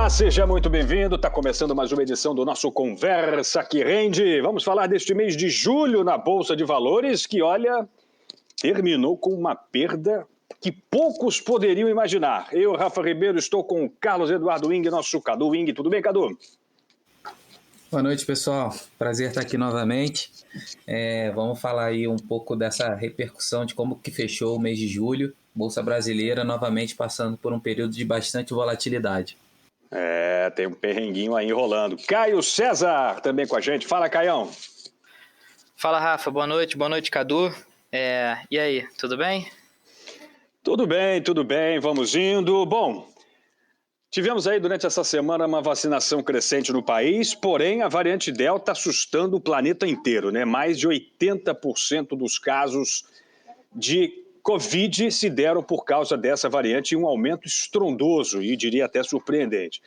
Olá, seja muito bem-vindo. Está começando mais uma edição do nosso Conversa que Rende. Vamos falar deste mês de julho na Bolsa de Valores, que, olha, terminou com uma perda que poucos poderiam imaginar. Eu, Rafa Ribeiro, estou com o Carlos Eduardo Wing, nosso Cadu Wing. Tudo bem, Cadu? Boa noite, pessoal. Prazer estar aqui novamente. Vamos falar aí um pouco dessa repercussão de como que fechou o mês de julho. Bolsa brasileira novamente passando por um período de bastante volatilidade. Tem um perrenguinho aí rolando. Caio César também com a gente. Fala, Caião. Fala, Rafa. Boa noite, Cadu. E aí, tudo bem? Tudo bem. Vamos indo. Bom, tivemos aí durante essa semana uma vacinação crescente no país, porém a variante Delta assustando o planeta inteiro, né? Mais de 80% dos casos de Covid se deram por causa dessa variante e um aumento estrondoso e diria até surpreendente.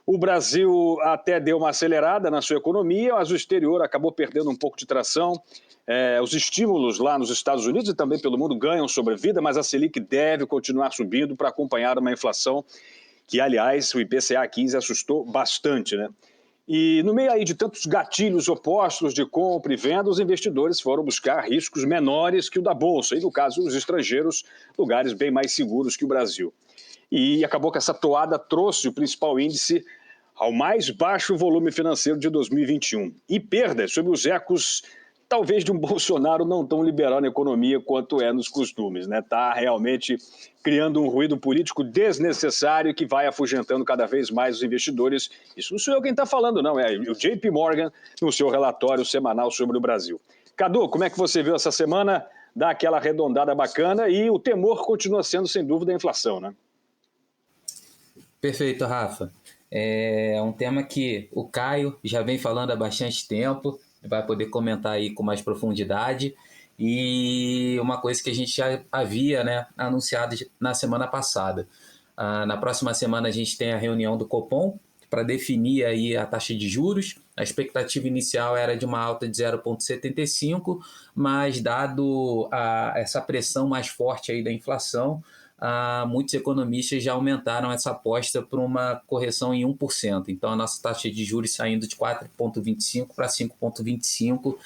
O Brasil até deu uma acelerada na sua economia, mas o exterior acabou perdendo um pouco de tração. Os estímulos lá nos Estados Unidos e também pelo mundo ganham sobrevida, mas a Selic deve continuar subindo para acompanhar uma inflação que, aliás, o IPCA 15 assustou bastante, né? E no meio aí de tantos gatilhos opostos de compra e venda, os investidores foram buscar riscos menores que o da Bolsa, e no caso os estrangeiros, lugares bem mais seguros que o Brasil. E acabou que essa toada trouxe o principal índice ao mais baixo volume financeiro de 2021. E perdas sobre os ecos, talvez, de um Bolsonaro não tão liberal na economia quanto é nos costumes, né? Está realmente criando um ruído político desnecessário que vai afugentando cada vez mais os investidores. Isso não sou eu quem está falando, não. É o JP Morgan no seu relatório semanal sobre o Brasil. Cadu, como é que você viu essa semana? Dá aquela arredondada bacana e o temor continua sendo, sem dúvida, a inflação, né? Perfeito, Rafa. É um tema que o Caio já vem falando há bastante tempo, vai poder comentar aí com mais profundidade. E uma coisa que a gente já havia, né, anunciado na semana passada. Na próxima semana a gente tem a reunião do Copom para definir aí a taxa de juros. A expectativa inicial era de uma alta de 0,75, mas dado essa pressão mais forte aí da inflação, muitos economistas já aumentaram essa aposta para uma correção em 1%. Então, a nossa taxa de juros saindo de 4,25% para 5,25%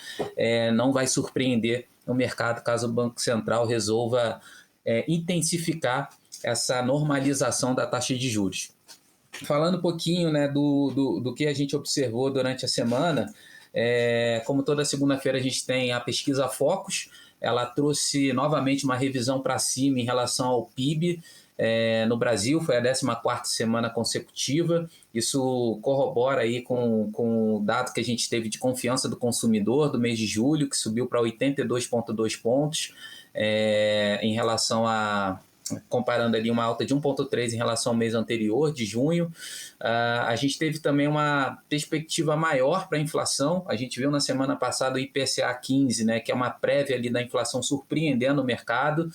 não vai surpreender o mercado caso o Banco Central resolva intensificar essa normalização da taxa de juros. Falando um pouquinho, né, do que a gente observou durante a semana, como toda segunda-feira a gente tem a pesquisa Focus. Ela trouxe novamente uma revisão para cima em relação ao PIB no Brasil, foi a 14ª semana consecutiva. Isso corrobora aí com o dado que a gente teve de confiança do consumidor do mês de julho, que subiu para 82,2 pontos em relação comparando ali uma alta de 1,3 em relação ao mês anterior, de junho. A gente teve também uma perspectiva maior para a inflação. A gente viu na semana passada o IPCA 15, né, que é uma prévia ali da inflação surpreendendo o mercado.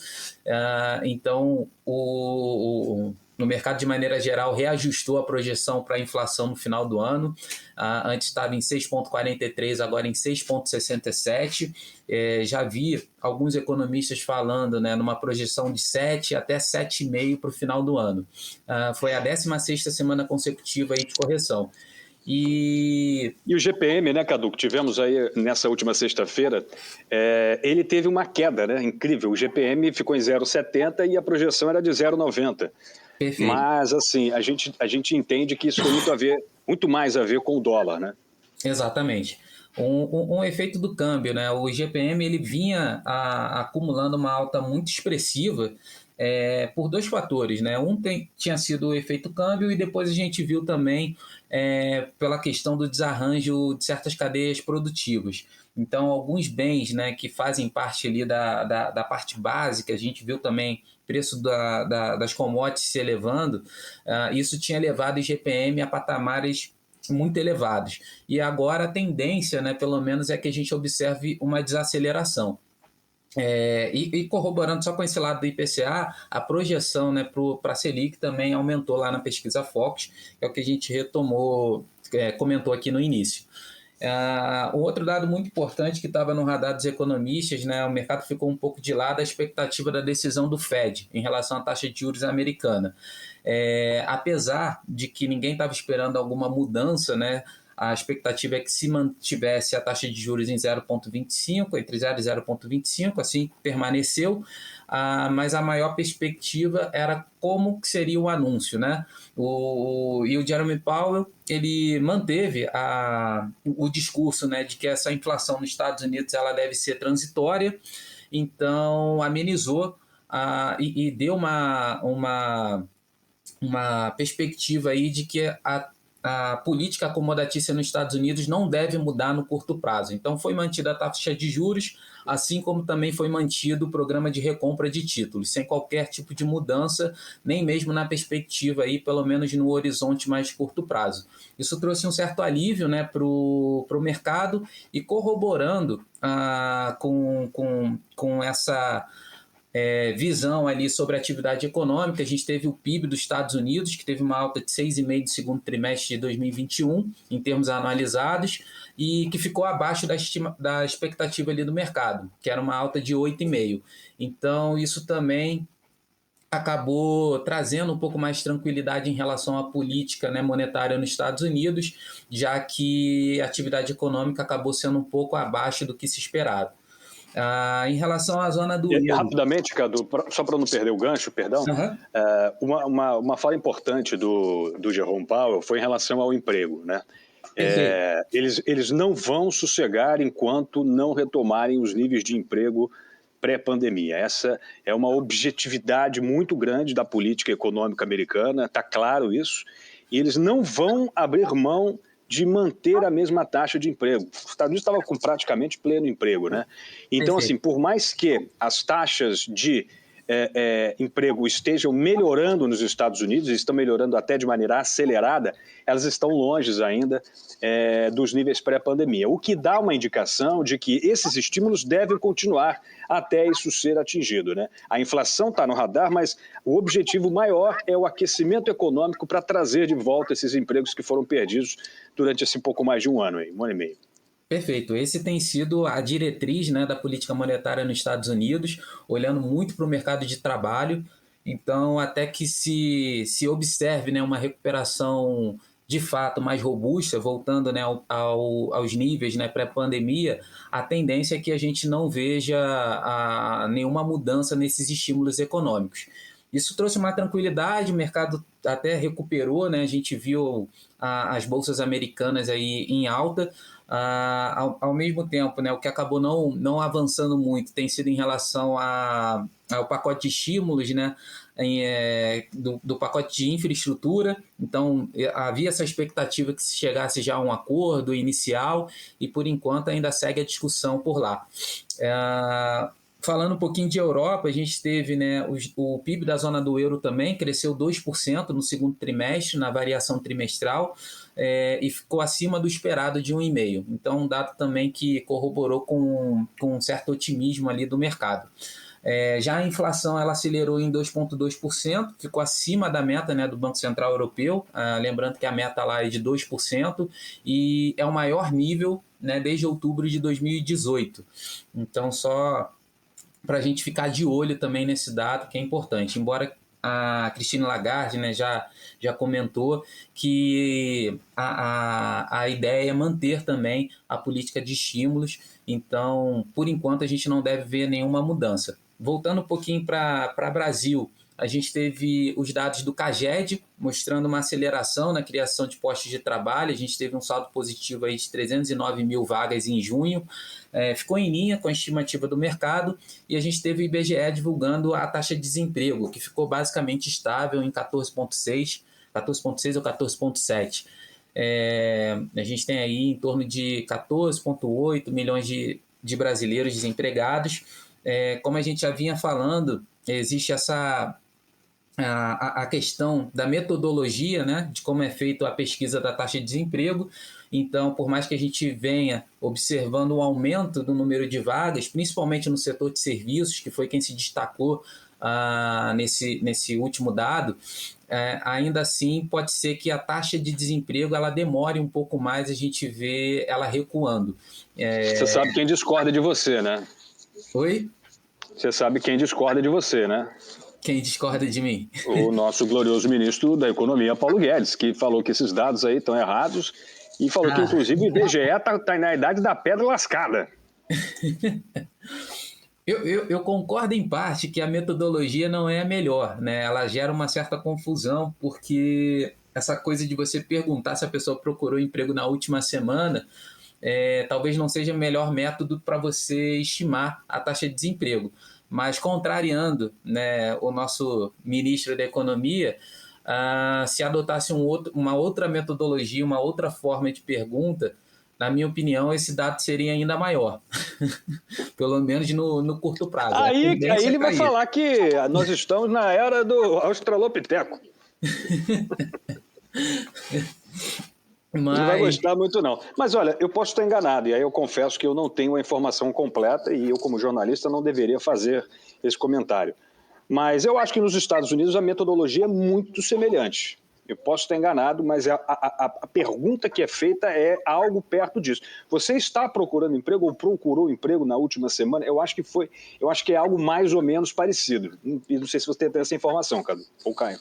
Então, no mercado, de maneira geral, reajustou a projeção para a inflação no final do ano. Antes estava em 6,43, agora em 6,67. Já vi alguns economistas falando, né, numa projeção de 7 até 7,5 para o final do ano. Foi a 16ª semana consecutiva aí de correção. E o GPM, né, Cadu, que tivemos aí nessa última sexta-feira, ele teve uma queda, né, incrível. O GPM ficou em 0,70 e a projeção era de 0,90. Perfeito. Mas, assim, a gente entende que isso tem muito mais a ver com o dólar, né? Exatamente. Um efeito do câmbio, né? O GPM ele vinha acumulando uma alta muito expressiva por dois fatores, né? Tinha sido o efeito câmbio e depois a gente viu também pela questão do desarranjo de certas cadeias produtivas. Então, alguns bens, né, que fazem parte ali da parte básica, a gente viu também preço das commodities se elevando, isso tinha levado o IGPM a patamares muito elevados. E agora a tendência, né, pelo menos, é que a gente observe uma desaceleração. E corroborando só com esse lado do IPCA, a projeção, né, para a Selic também aumentou lá na pesquisa Focus, que é o que a gente comentou aqui no início. Um outro dado muito importante que estava no radar dos economistas, né, o mercado ficou um pouco de lado a expectativa da decisão do Fed em relação à taxa de juros americana. Apesar de que ninguém estava esperando alguma mudança, né, a expectativa é que se mantivesse a taxa de juros em 0,25, entre 0 e 0,25, assim permaneceu, mas a maior perspectiva era como que seria o anúncio, né? E o Jerome Powell, ele manteve o discurso, né, de que essa inflação nos Estados Unidos ela deve ser transitória, então amenizou e deu uma perspectiva aí de que a política acomodatícia nos Estados Unidos não deve mudar no curto prazo. Então foi mantida a taxa de juros, assim como também foi mantido o programa de recompra de títulos, sem qualquer tipo de mudança, nem mesmo na perspectiva, aí, pelo menos no horizonte mais curto prazo. Isso trouxe um certo alívio, né, para o mercado e corroborando com essa visão ali sobre a atividade econômica. A gente teve o PIB dos Estados Unidos, que teve uma alta de 6,5% no segundo trimestre de 2021, em termos anualizados, e que ficou abaixo da expectativa ali do mercado, que era uma alta de 8,5%. Então, isso também acabou trazendo um pouco mais de tranquilidade em relação à política, né, monetária nos Estados Unidos, já que a atividade econômica acabou sendo um pouco abaixo do que se esperava. Em relação à zona do euro... Rapidamente, Cadu, só para não perder o gancho, perdão, uma fala importante do Jerome Powell foi em relação ao emprego, né? Eles não vão sossegar enquanto não retomarem os níveis de emprego pré-pandemia. Essa é uma objetividade muito grande da política econômica americana, está claro isso, e eles não vão abrir mão de manter a mesma taxa de emprego. Os Estados Unidos estavam com praticamente pleno emprego, né? Então, assim, por mais que as taxas de emprego estejam melhorando nos Estados Unidos, estão melhorando até de maneira acelerada, elas estão longe ainda dos níveis pré-pandemia, o que dá uma indicação de que esses estímulos devem continuar até isso ser atingido, né? A inflação está no radar, mas o objetivo maior é o aquecimento econômico para trazer de volta esses empregos que foram perdidos durante esse pouco mais de um ano e meio. Perfeito. Esse tem sido a diretriz, né, da política monetária nos Estados Unidos, olhando muito para o mercado de trabalho. Então, até que se observe, né, uma recuperação de fato mais robusta, voltando, né, aos níveis, né, pré-pandemia, a tendência é que a gente não veja nenhuma mudança nesses estímulos econômicos. Isso trouxe uma tranquilidade, o mercado até recuperou, né? A gente viu as bolsas americanas aí em alta. Ao mesmo tempo, né, o que acabou não avançando muito tem sido em relação ao pacote de estímulos, né, do pacote de infraestrutura. Então, havia essa expectativa que se chegasse já a um acordo inicial e, por enquanto, ainda segue a discussão por lá. Falando um pouquinho de Europa, a gente teve, né, o PIB da zona do euro também cresceu 2% no segundo trimestre, na variação trimestral, e ficou acima do esperado de 1,5%. Então, um dado também que corroborou com um certo otimismo ali do mercado. Já a inflação ela acelerou em 2,2%, ficou acima da meta, né, do Banco Central Europeu, lembrando que a meta lá é de 2%, e é o maior nível, né, desde outubro de 2018. Então, só para a gente ficar de olho também nesse dado, que é importante. Embora a Christine Lagarde, né, já comentou que a ideia é manter também a política de estímulos, então, por enquanto, a gente não deve ver nenhuma mudança. Voltando um pouquinho para Brasil, a gente teve os dados do CAGED mostrando uma aceleração na criação de postos de trabalho. A gente teve um saldo positivo aí de 309 mil vagas em junho, ficou em linha com a estimativa do mercado, e a gente teve o IBGE divulgando a taxa de desemprego, que ficou basicamente estável em 14,6 ou 14,7. A gente tem aí em torno de 14,8 milhões de brasileiros desempregados. Como a gente já vinha falando, existe a questão da metodologia, né, de como é feita a pesquisa da taxa de desemprego. Então, por mais que a gente venha observando o aumento do número de vagas, principalmente no setor de serviços, que foi quem se destacou nesse último dado, ainda assim pode ser que a taxa de desemprego ela demore um pouco mais, a gente vê ela recuando. Você sabe quem discorda de você, né? Oi? Você sabe quem discorda de você, né? Quem discorda de mim? O nosso glorioso ministro da Economia, Paulo Guedes, que falou que esses dados aí estão errados e falou que, inclusive, o IBGE está na idade da pedra lascada. Eu concordo em parte que a metodologia não é a melhor, né? Ela gera uma certa confusão, porque essa coisa de você perguntar se a pessoa procurou emprego na última semana, talvez não seja o melhor método para você estimar a taxa de desemprego. Mas, contrariando, né, o nosso ministro da Economia, se adotasse uma outra metodologia, uma outra forma de pergunta, na minha opinião, esse dado seria ainda maior. Pelo menos no curto prazo. Aí ele vai falar que nós estamos na era do Australopiteco. Não vai gostar muito, não. Mas, olha, eu posso estar enganado, e aí eu confesso que eu não tenho a informação completa e eu, como jornalista, não deveria fazer esse comentário. Mas eu acho que nos Estados Unidos a metodologia é muito semelhante. Eu posso estar enganado, mas a pergunta que é feita é algo perto disso. Você está procurando emprego ou procurou emprego na última semana? Eu acho que é algo mais ou menos parecido. E não sei se você tem essa informação, Cadu, ou Caio.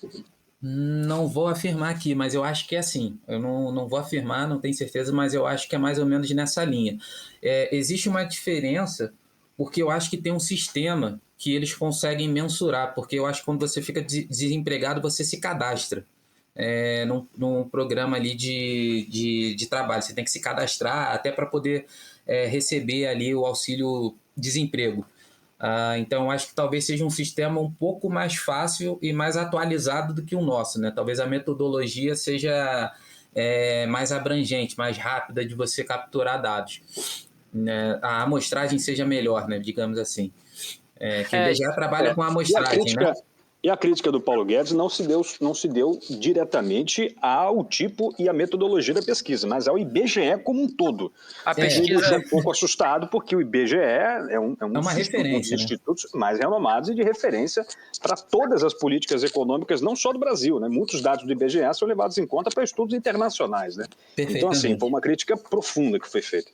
Não vou afirmar aqui, mas eu acho que é assim. Eu não vou afirmar, não tenho certeza, mas eu acho que é mais ou menos nessa linha. Existe uma diferença, porque eu acho que tem um sistema que eles conseguem mensurar, porque eu acho que quando você fica desempregado, você se cadastra num programa ali de trabalho. Você tem que se cadastrar até para poder receber ali o auxílio-desemprego. Então, eu acho que talvez seja um sistema um pouco mais fácil e mais atualizado do que o nosso, né? Talvez a metodologia seja mais abrangente, mais rápida de você capturar dados, né? A amostragem seja melhor, né? Digamos assim. Que o IBGE trabalha com a amostragem, né? E a crítica do Paulo Guedes não se deu diretamente ao tipo e à metodologia da pesquisa, mas ao IBGE como um todo. A pesquisa me deixou um pouco assustado, porque o IBGE é um uma referência, dos institutos mais renomados e de referência para todas as políticas econômicas, não só do Brasil, né? Muitos dados do IBGE são levados em conta para estudos internacionais, né? Então, assim, foi uma crítica profunda que foi feita.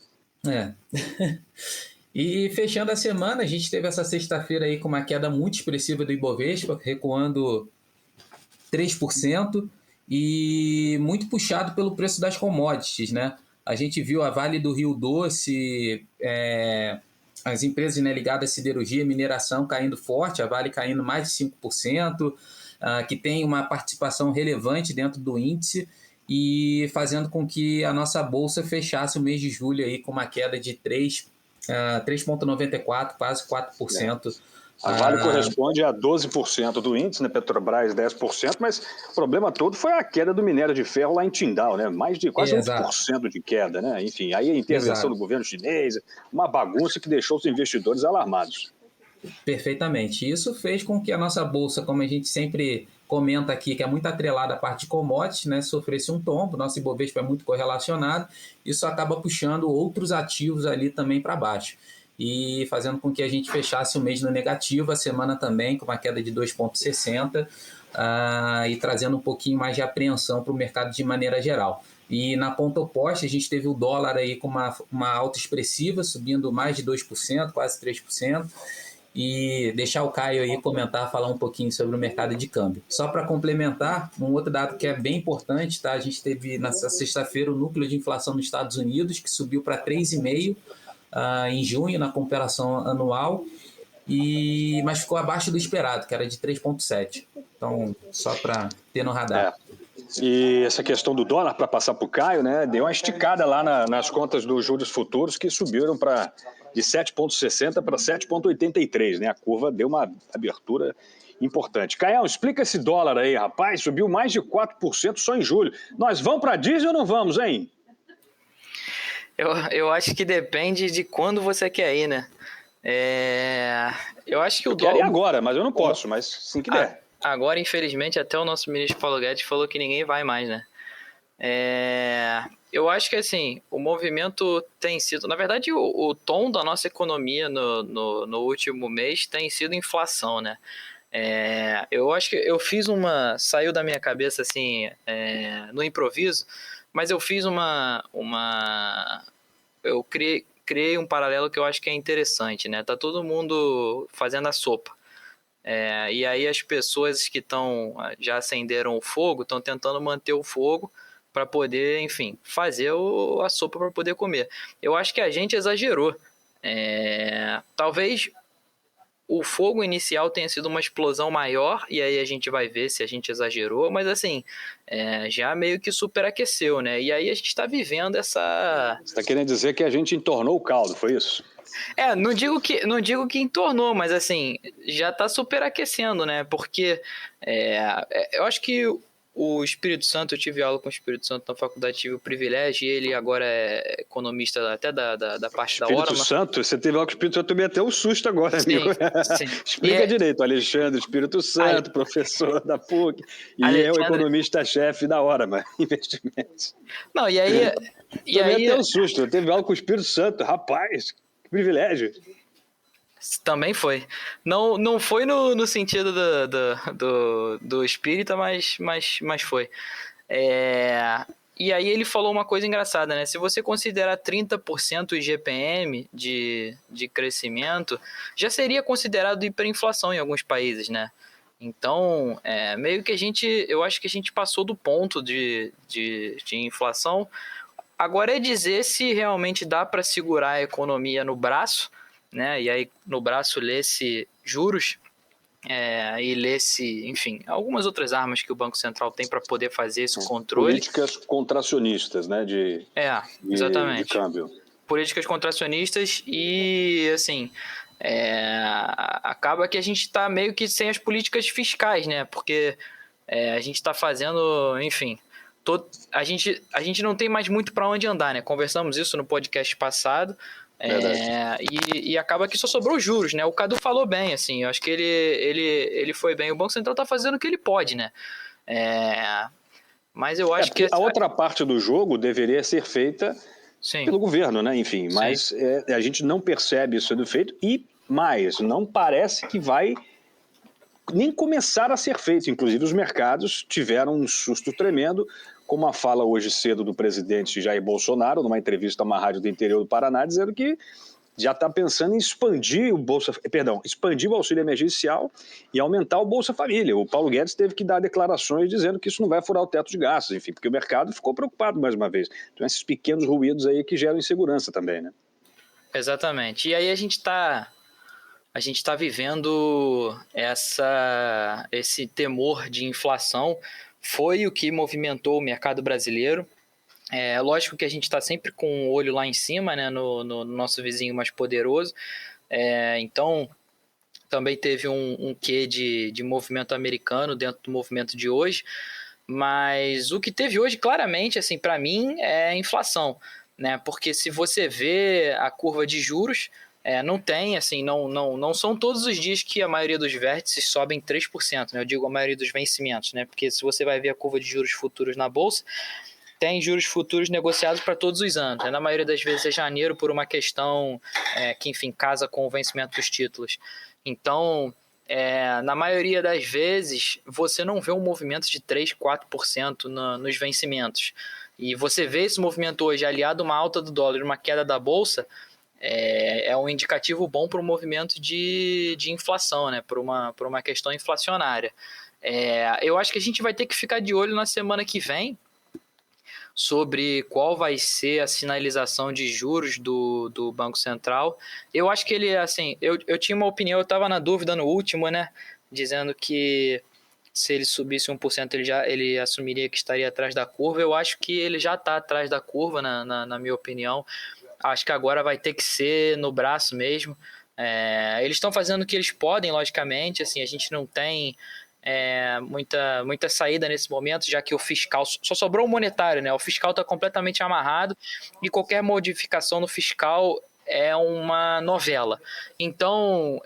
E fechando a semana, a gente teve essa sexta-feira aí com uma queda muito expressiva do Ibovespa, recuando 3% e muito puxado pelo preço das commodities, né? A gente viu a Vale do Rio Doce, as empresas, né, ligadas à siderurgia e mineração caindo forte, a Vale caindo mais de 5%, que tem uma participação relevante dentro do índice e fazendo com que a nossa bolsa fechasse o mês de julho aí com uma queda de 3,94%, quase 4%. A Vale corresponde a 12% do índice, né? Petrobras 10%, mas o problema todo foi a queda do minério de ferro lá em Qingdao, né? Mais de quase 8% de queda, né? Enfim, aí a intervenção do governo chinês, uma bagunça que deixou os investidores alarmados. Perfeitamente. Isso fez com que a nossa bolsa, como a gente sempre comenta aqui, que é muito atrelada à parte de commodities, né, sofresse um tombo. Nosso Ibovespa é muito correlacionado. Isso acaba puxando outros ativos ali também para baixo e fazendo com que a gente fechasse o mês no negativo, a semana também com uma queda de 2,60 e trazendo um pouquinho mais de apreensão para o mercado de maneira geral. E na ponta oposta, a gente teve o dólar aí com uma alta expressiva, subindo mais de 2%, quase 3%. E deixar o Caio aí comentar, falar um pouquinho sobre o mercado de câmbio. Só para complementar, um outro dado que é bem importante, tá? A gente teve nessa sexta-feira o núcleo de inflação nos Estados Unidos, que subiu para 3,5% em junho, na comparação anual, mas ficou abaixo do esperado, que era de 3,7%. Então, só para ter no radar. E essa questão do dólar, para passar para o Caio, né, deu uma esticada lá nas contas dos juros futuros, que subiram de 7,60 para 7,83, né? A curva deu uma abertura importante. Caião, explica esse dólar aí, rapaz, subiu mais de 4% só em julho. Nós vamos para a Disney ou não vamos, hein? Eu acho que depende de quando você quer ir, né? Eu acho que o dólar... Eu quero ir agora, mas eu não posso, mas sim que der. Agora, infelizmente, até o nosso ministro Paulo Guedes falou que ninguém vai mais, né? Eu acho que, assim, o movimento tem sido... Na verdade, o tom da nossa economia no último mês tem sido inflação, né? Eu acho que eu fiz saiu da minha cabeça assim, no improviso, mas eu fiz eu criei um paralelo que eu acho que é interessante, né? Tá todo mundo fazendo a sopa. E aí as pessoas que já acenderam o fogo estão tentando manter o fogo para poder, enfim, fazer a sopa para poder comer. Eu acho que a gente exagerou. Talvez o fogo inicial tenha sido uma explosão maior, e aí a gente vai ver se a gente exagerou, mas assim, já meio que superaqueceu, né? E aí a gente está vivendo essa... Você está querendo dizer que a gente entornou o caldo, foi isso? Não digo que entornou, mas assim, já está superaquecendo, né? Porque eu acho que o Espírito Santo, eu tive aula com o Espírito Santo na faculdade, tive o privilégio, e ele agora é economista até da parte da Espírito Orama. Santo? Você teve aula com o Espírito Santo, tomei até um susto agora, amigo. Sim. Explica direito, Alexandre, Espírito Santo, professor da PUC, e é o economista-chefe da Orama Investimentos. Não, e aí... Tomei até um susto, eu teve aula com o Espírito Santo, rapaz, que privilégio. Também foi. Não foi no sentido do espírita, mas foi. E aí ele falou uma coisa engraçada, né? Se você considerar 30% IGPM de crescimento, já seria considerado hiperinflação em alguns países, né? Então, meio que eu acho que a gente passou do ponto de inflação. Agora é dizer se realmente dá para segurar a economia no braço, né? E aí no braço lê-se juros, e lê-se, enfim, algumas outras armas que o Banco Central tem para poder fazer esse controle. Políticas contracionistas, né? Exatamente. De câmbio. Políticas contracionistas e, assim, acaba que a gente está meio que sem as políticas fiscais, né? Porque a gente está fazendo, enfim... A gente não tem mais muito para onde andar, né? Conversamos isso no podcast passado. E acaba que só sobrou juros, né? O Cadu falou bem, assim, eu acho que ele foi bem. O Banco Central está fazendo o que ele pode, né? Mas eu acho que... A outra parte do jogo deveria ser feita pelo governo, né? Enfim, mas a gente não percebe isso sendo feito e mais, não parece que vai nem começar a ser feito. Inclusive os mercados tiveram um susto tremendo, como a fala hoje cedo do presidente Jair Bolsonaro, numa entrevista a uma rádio do interior do Paraná, dizendo que já está pensando em expandir o auxílio emergencial e aumentar o Bolsa Família. O Paulo Guedes teve que dar declarações dizendo que isso não vai furar o teto de gastos, enfim, porque o mercado ficou preocupado mais uma vez. Então esses pequenos ruídos aí que geram insegurança também, né? Exatamente. E aí a gente tá vivendo esse temor de inflação. Foi o que movimentou o mercado brasileiro. Lógico que a gente está sempre com o olho lá em cima, né, no nosso vizinho mais poderoso. Então, também teve um quê de movimento americano dentro do movimento de hoje. Mas o que teve hoje, claramente, assim, para mim, é a inflação, né? Porque se você vê a curva de juros... não tem, assim, não são todos os dias que a maioria dos vértices sobem 3%, né? Eu digo a maioria dos vencimentos, né? Porque se você vai ver a curva de juros futuros na Bolsa, tem juros futuros negociados para todos os anos, né? Na maioria das vezes é janeiro por uma questão que, enfim, casa com o vencimento dos títulos. Então, na maioria das vezes, você não vê um movimento de 3%, 4% nos vencimentos. E você vê esse movimento hoje aliado a uma alta do dólar e uma queda da Bolsa, é um indicativo bom para o movimento de inflação, né? Por uma questão inflacionária. Eu acho que a gente vai ter que ficar de olho na semana que vem sobre qual vai ser a sinalização de juros do Banco Central. Eu acho que ele, assim, eu tinha uma opinião, eu estava na dúvida no último, né? Dizendo que se ele subisse 1%, ele assumiria que estaria atrás da curva. Eu acho que ele já está atrás da curva, na minha opinião. Acho que agora vai ter que ser no braço mesmo. Eles estão fazendo o que eles podem, logicamente. Assim, a gente não tem muita saída nesse momento, já que o fiscal... Só sobrou o monetário, né? O fiscal está completamente amarrado e qualquer modificação no fiscal é uma novela. Então,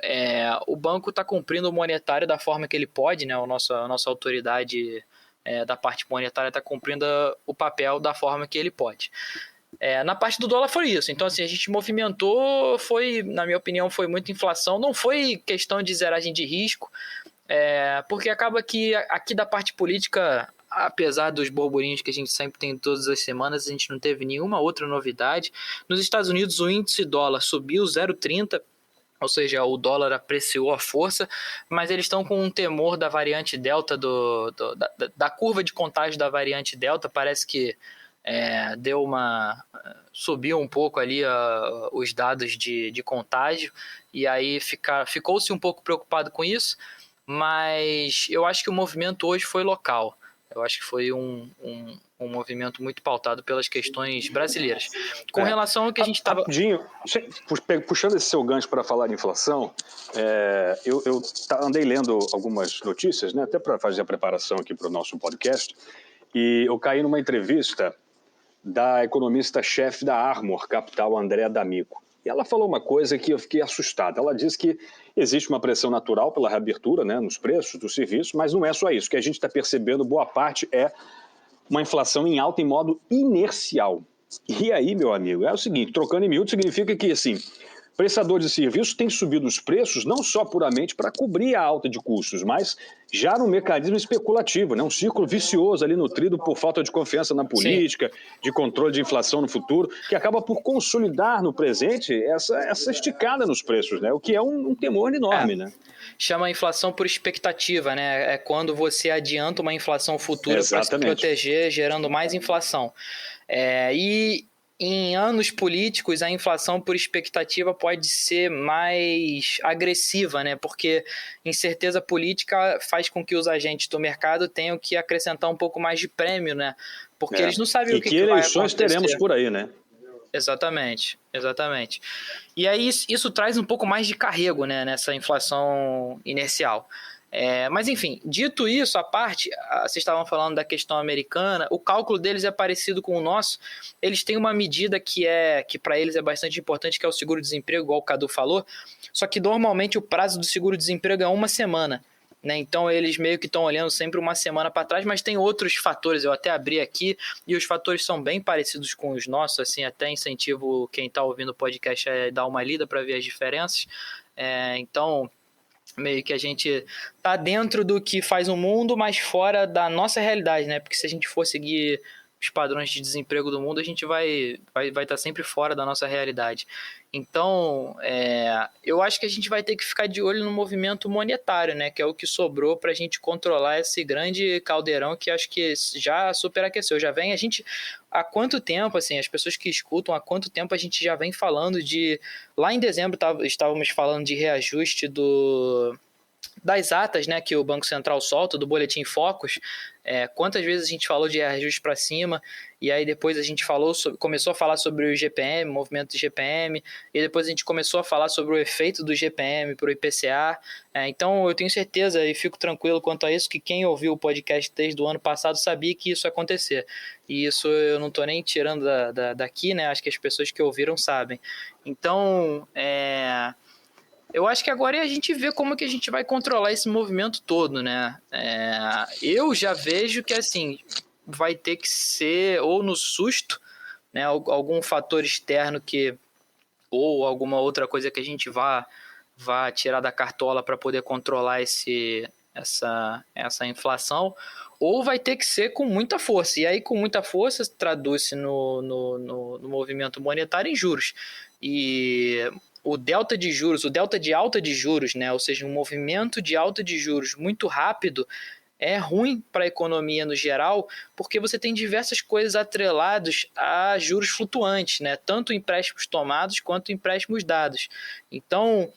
o banco está cumprindo o monetário da forma que ele pode, né? A nossa autoridade da parte monetária está cumprindo o papel da forma que ele pode. Na parte do dólar foi isso. Então, assim, a gente movimentou, na minha opinião, foi muita inflação. Não foi questão de zeragem de risco. porque acaba que aqui da parte política, apesar dos burburinhos que a gente sempre tem todas as semanas, a gente não teve nenhuma outra novidade. Nos Estados Unidos, o índice dólar subiu 0,30, ou seja, o dólar apreciou a força, mas eles estão com um temor da variante Delta, da curva de contágio da variante Delta. Parece que subiu um pouco ali os dados de contágio, e aí ficou-se um pouco preocupado com isso, mas eu acho que o movimento hoje foi local. Eu acho que foi um movimento muito pautado pelas questões brasileiras. Com relação ao que a gente estava... Rapidinho, puxando esse seu gancho para falar de inflação, eu andei lendo algumas notícias, né, até para fazer a preparação aqui para o nosso podcast, e eu caí numa entrevista da economista-chefe da Armor Capital, Andréa D'Amico. E ela falou uma coisa que eu fiquei assustado. Ela disse que existe uma pressão natural pela reabertura, né, nos preços do serviço, mas não é só isso. O que a gente está percebendo, boa parte, é uma inflação em alta em modo inercial. E aí, meu amigo, é o seguinte, trocando em miúdos, significa que, assim, prestadores de serviços têm subido os preços não só puramente para cobrir a alta de custos, mas já no mecanismo especulativo, né? Um círculo vicioso ali nutrido por falta de confiança na política, de controle de inflação no futuro, que acaba por consolidar no presente essa esticada nos preços, né? O que é um temor enorme, né? Chama a inflação por expectativa, né? É quando você adianta uma inflação futura para se proteger, gerando mais inflação. E em anos políticos, a inflação por expectativa pode ser mais agressiva, né? Porque incerteza política faz com que os agentes do mercado tenham que acrescentar um pouco mais de prêmio, né? Porque eles não sabem o que vai acontecer. E que eleições teremos por aí, né? Exatamente. E aí isso traz um pouco mais de carrego, né, nessa inflação inercial. Mas enfim, dito isso, à parte, vocês estavam falando da questão americana, o cálculo deles é parecido com o nosso. Eles têm uma medida que para eles é bastante importante, que é o seguro-desemprego, igual o Cadu falou, só que normalmente o prazo do seguro-desemprego é 1 semana. Né? Então eles meio que estão olhando sempre 1 semana para trás, mas tem outros fatores, eu até abri aqui, e os fatores são bem parecidos com os nossos, assim, até incentivo quem está ouvindo o podcast a dar uma lida para ver as diferenças. Então, meio que a gente tá dentro do que faz o mundo, mas fora da nossa realidade, né? Porque se a gente for seguir os padrões de desemprego do mundo, a gente vai estar sempre fora da nossa realidade. Então, eu acho que a gente vai ter que ficar de olho no movimento monetário, né? Que é o que sobrou para a gente controlar esse grande caldeirão que acho que já superaqueceu. Já vem a gente... Há quanto tempo, assim, as pessoas que escutam, há quanto tempo a gente já vem falando de... Lá em dezembro estávamos falando de reajuste das atas, né, que o Banco Central solta, do Boletim Focus. Quantas vezes a gente falou de reajuste para cima, e aí depois a gente começou a falar sobre o GPM, movimento do GPM, e depois a gente começou a falar sobre o efeito do GPM para o IPCA. Então eu tenho certeza e fico tranquilo quanto a isso, que quem ouviu o podcast desde o ano passado sabia que isso ia acontecer. E isso eu não estou nem tirando daqui, né? Acho que as pessoas que ouviram sabem. Então, eu acho que agora é a gente ver como que a gente vai controlar esse movimento todo, né? Eu já vejo que, assim, vai ter que ser ou no susto, né? Algum fator externo ou alguma outra coisa que a gente vá tirar da cartola para poder controlar essa inflação, ou vai ter que ser com muita força. E aí, com muita força, traduz-se no movimento monetário em juros. E o delta de juros, o delta de alta de juros, né? Ou seja, um movimento de alta de juros muito rápido é ruim para a economia no geral, porque você tem diversas coisas atreladas a juros flutuantes, né? Tanto empréstimos tomados quanto empréstimos dados. Então,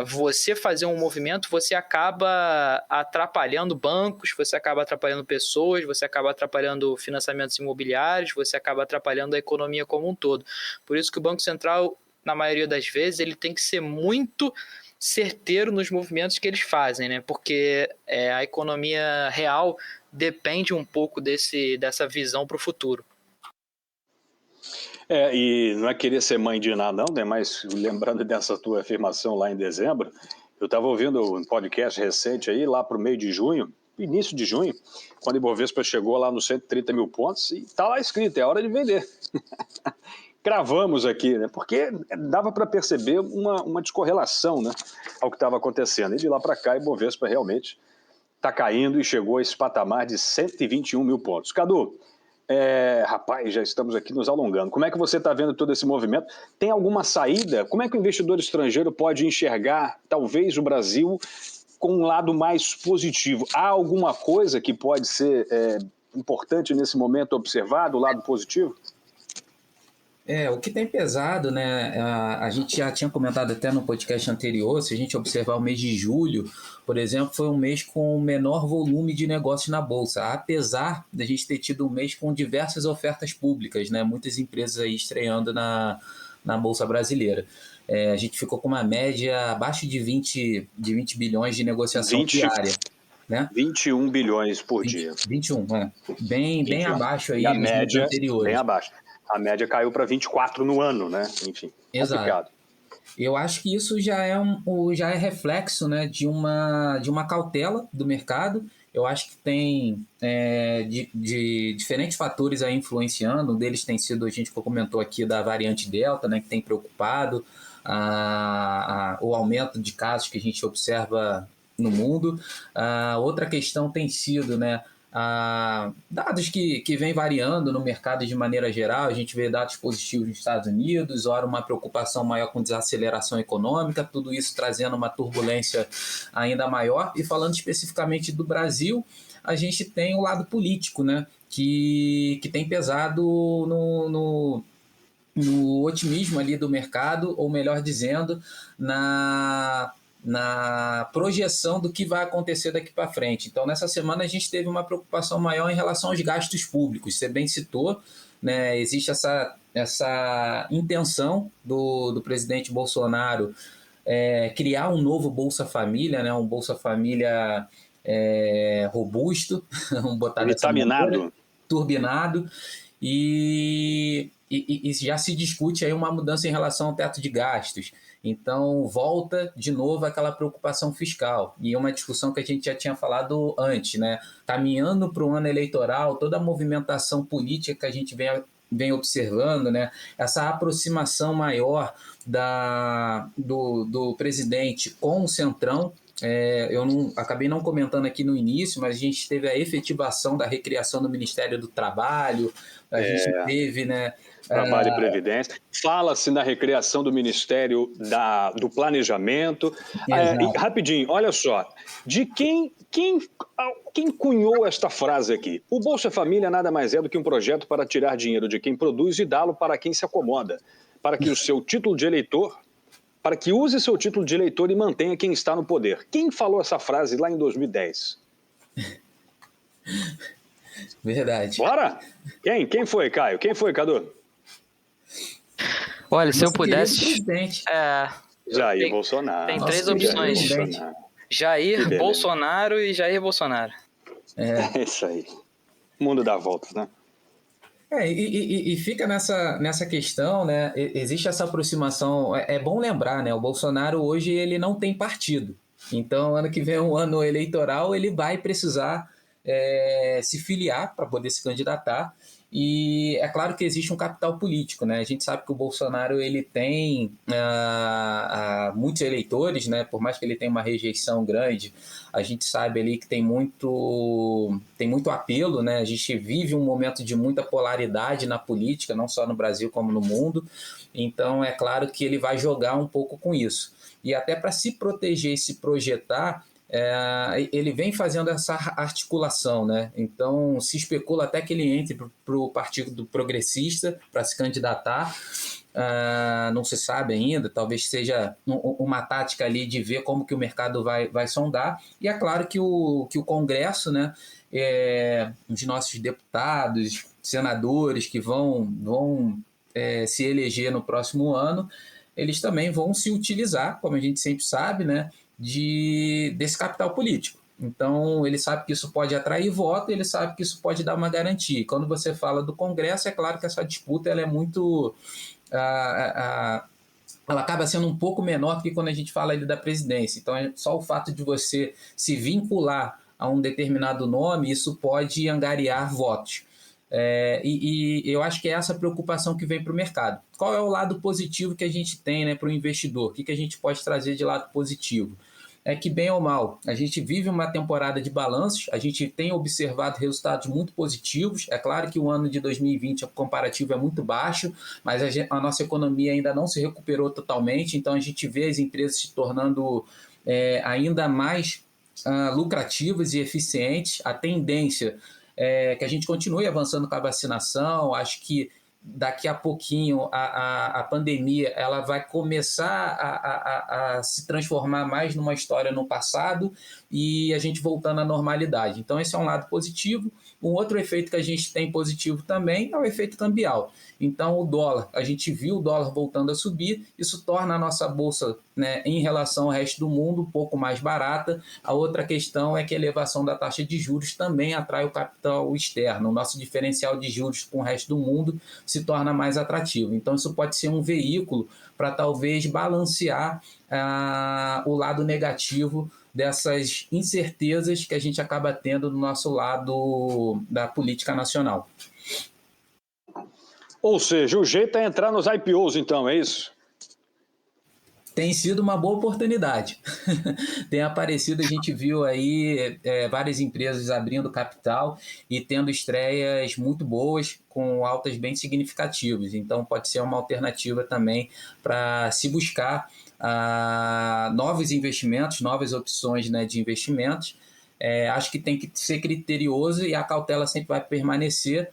você fazer um movimento, você acaba atrapalhando bancos, você acaba atrapalhando pessoas, você acaba atrapalhando financiamentos imobiliários, você acaba atrapalhando a economia como um todo. Por isso que o Banco Central, na maioria das vezes, ele tem que ser muito certeiro nos movimentos que eles fazem, né? Porque a economia real depende um pouco dessa visão para o futuro. E não é querer ser mãe de nada, não, né? Mas lembrando dessa tua afirmação lá em dezembro, eu estava ouvindo um podcast recente aí, lá para o meio de junho, início de junho, quando o Ibovespa chegou lá nos 130 mil pontos, e está lá escrito, é hora de vender. cravamos aqui, né? Porque dava para perceber uma descorrelação, né, ao que estava acontecendo. E de lá para cá, o Ibovespa realmente está caindo e chegou a esse patamar de 121 mil pontos. Cadu, rapaz, já estamos aqui nos alongando. Como é que você está vendo todo esse movimento? Tem alguma saída? Como é que o investidor estrangeiro pode enxergar, talvez, o Brasil com um lado mais positivo? Há alguma coisa que pode ser importante nesse momento observar do lado positivo? O que tem pesado, né? A gente já tinha comentado até no podcast anterior, se a gente observar o mês de julho, por exemplo, foi um mês com o menor volume de negócios na Bolsa, apesar de a gente ter tido um mês com diversas ofertas públicas, né? Muitas empresas aí estreando na Bolsa Brasileira. A gente ficou com uma média abaixo de 20 bilhões de negociação diária. Né? 21 bilhões por dia. 21, bem abaixo aí e a dos média anteriores. Bem abaixo. A média caiu para 24 no ano, né? Enfim, exato. Complicado. Eu acho que isso já é reflexo, né, de uma cautela do mercado. Eu acho que tem de diferentes fatores aí influenciando. Um deles tem sido, a gente comentou aqui, da variante Delta, né, que tem preocupado o aumento de casos que a gente observa no mundo. Outra questão tem sido, né, dados que vem variando no mercado de maneira geral. A gente vê dados positivos nos Estados Unidos, ora uma preocupação maior com desaceleração econômica, tudo isso trazendo uma turbulência ainda maior. E falando especificamente do Brasil, a gente tem o lado político, né, que tem pesado no otimismo ali do mercado, ou melhor dizendo, na projeção do que vai acontecer daqui para frente. Então, nessa semana, a gente teve uma preocupação maior em relação aos gastos públicos. Você bem citou, né, existe essa intenção do presidente Bolsonaro criar um novo Bolsa Família, né, um Bolsa Família robusto, vamos botar vitaminado, turbinado, e já se discute aí uma mudança em relação ao teto de gastos. Então, volta de novo aquela preocupação fiscal. E é uma discussão que a gente já tinha falado antes, né? Caminhando para o ano eleitoral, toda a movimentação política que a gente vem observando, né? Essa aproximação maior do presidente com o Centrão. Eu acabei não comentando aqui no início, mas a gente teve a efetivação da recriação do Ministério do Trabalho, a gente teve, né, Trabalho e Previdência. Fala-se na recriação do Ministério do Planejamento. Rapidinho, olha só. De quem cunhou esta frase aqui? O Bolsa Família nada mais é do que um projeto para tirar dinheiro de quem produz e dá-lo para quem se acomoda, para que use seu título de eleitor e mantenha quem está no poder. Quem falou essa frase lá em 2010? Verdade. Bora? Quem foi, Caio? Quem foi, Cadu? Olha, se eu pudesse... Jair Bolsonaro. Tem três opções. Jair Bolsonaro e Jair Bolsonaro. É isso aí. O mundo dá voltas, né? E fica nessa questão, né? Existe essa aproximação. É bom lembrar, né? O Bolsonaro hoje ele não tem partido. Então, ano que vem é um ano eleitoral, ele vai precisar se filiar para poder se candidatar. E é claro que existe um capital político, né? A gente sabe que o Bolsonaro ele tem muitos eleitores, né? Por mais que ele tenha uma rejeição grande, a gente sabe ali que tem muito apelo, né? A gente vive um momento de muita polaridade na política, não só no Brasil como no mundo. Então é claro que ele vai jogar um pouco com isso. E até para se proteger e se projetar, ele vem fazendo essa articulação, né? Então se especula até que ele entre para o Partido Progressista para se candidatar. Não se sabe ainda, talvez seja uma tática ali de ver como que o mercado vai sondar. E é claro que o Congresso, né, os nossos deputados, senadores que vão se eleger no próximo ano, eles também vão se utilizar, como a gente sempre sabe, né, desse capital político. Então, ele sabe que isso pode atrair voto, ele sabe que isso pode dar uma garantia. E quando você fala do Congresso, é claro que essa disputa ela é muito... ela acaba sendo um pouco menor do que quando a gente fala ali da presidência. Então, só o fato de você se vincular a um determinado nome, isso pode angariar votos. E eu acho que é essa preocupação que vem para o mercado. Qual é o lado positivo que a gente tem, né, para o investidor? O que a gente pode trazer de lado positivo? É que, bem ou mal, a gente vive uma temporada de balanços, a gente tem observado resultados muito positivos. É claro que o ano de 2020, o comparativo é muito baixo, mas a nossa economia ainda não se recuperou totalmente, então a gente vê as empresas se tornando ainda mais lucrativas e eficientes. A tendência é que a gente continue avançando com a vacinação. Acho que daqui a pouquinho a pandemia ela vai começar a se transformar mais numa história no passado e a gente voltando à normalidade. Então esse é um lado positivo. Um outro efeito que a gente tem positivo também é o efeito cambial. Então o dólar, a gente viu o dólar voltando a subir, isso torna a nossa bolsa, né, em relação ao resto do mundo um pouco mais barata. A outra questão é que a elevação da taxa de juros também atrai o capital externo. O nosso diferencial de juros com o resto do mundo se torna mais atrativo. Então isso pode ser um veículo para talvez balancear o lado negativo dessas incertezas que a gente acaba tendo do nosso lado da política nacional. Ou seja, o jeito é entrar nos IPOs, então, é isso? Tem sido uma boa oportunidade. Tem aparecido, a gente viu aí várias empresas abrindo capital e tendo estreias muito boas, com altas bem significativas. Então pode ser uma alternativa também para se buscar novos investimentos, novas opções, né, de investimentos. Acho que tem que ser criterioso e a cautela sempre vai permanecer.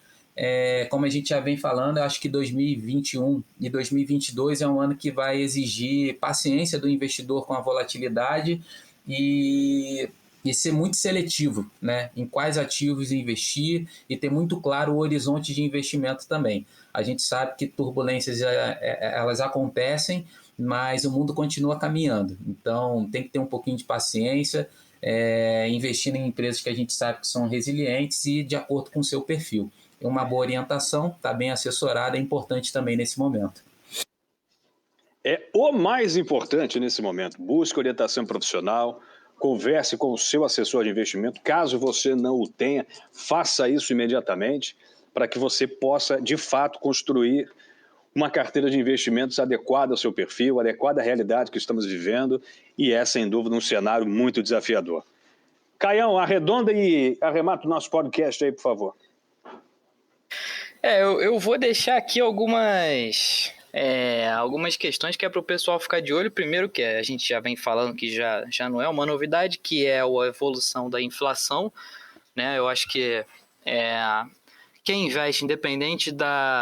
Como a gente já vem falando, eu acho que 2021 e 2022 é um ano que vai exigir paciência do investidor com a volatilidade e ser muito seletivo, né, em quais ativos investir e ter muito claro o horizonte de investimento também. A gente sabe que turbulências elas acontecem, mas o mundo continua caminhando. Então tem que ter um pouquinho de paciência, investindo em empresas que a gente sabe que são resilientes e de acordo com o seu perfil. Uma boa orientação, está bem assessorada, é importante também nesse momento. É o mais importante nesse momento. Busque orientação profissional, converse com o seu assessor de investimento. Caso você não o tenha, faça isso imediatamente para que você possa, de fato, construir uma carteira de investimentos adequada ao seu perfil, adequada à realidade que estamos vivendo, e é, sem dúvida, um cenário muito desafiador. Caião, arredonda e arremata o nosso podcast aí, por favor. Eu vou deixar aqui algumas questões que é para o pessoal ficar de olho. Primeiro, que a gente já vem falando que já não é uma novidade, que é a evolução da inflação, né? Eu acho que quem investe, independente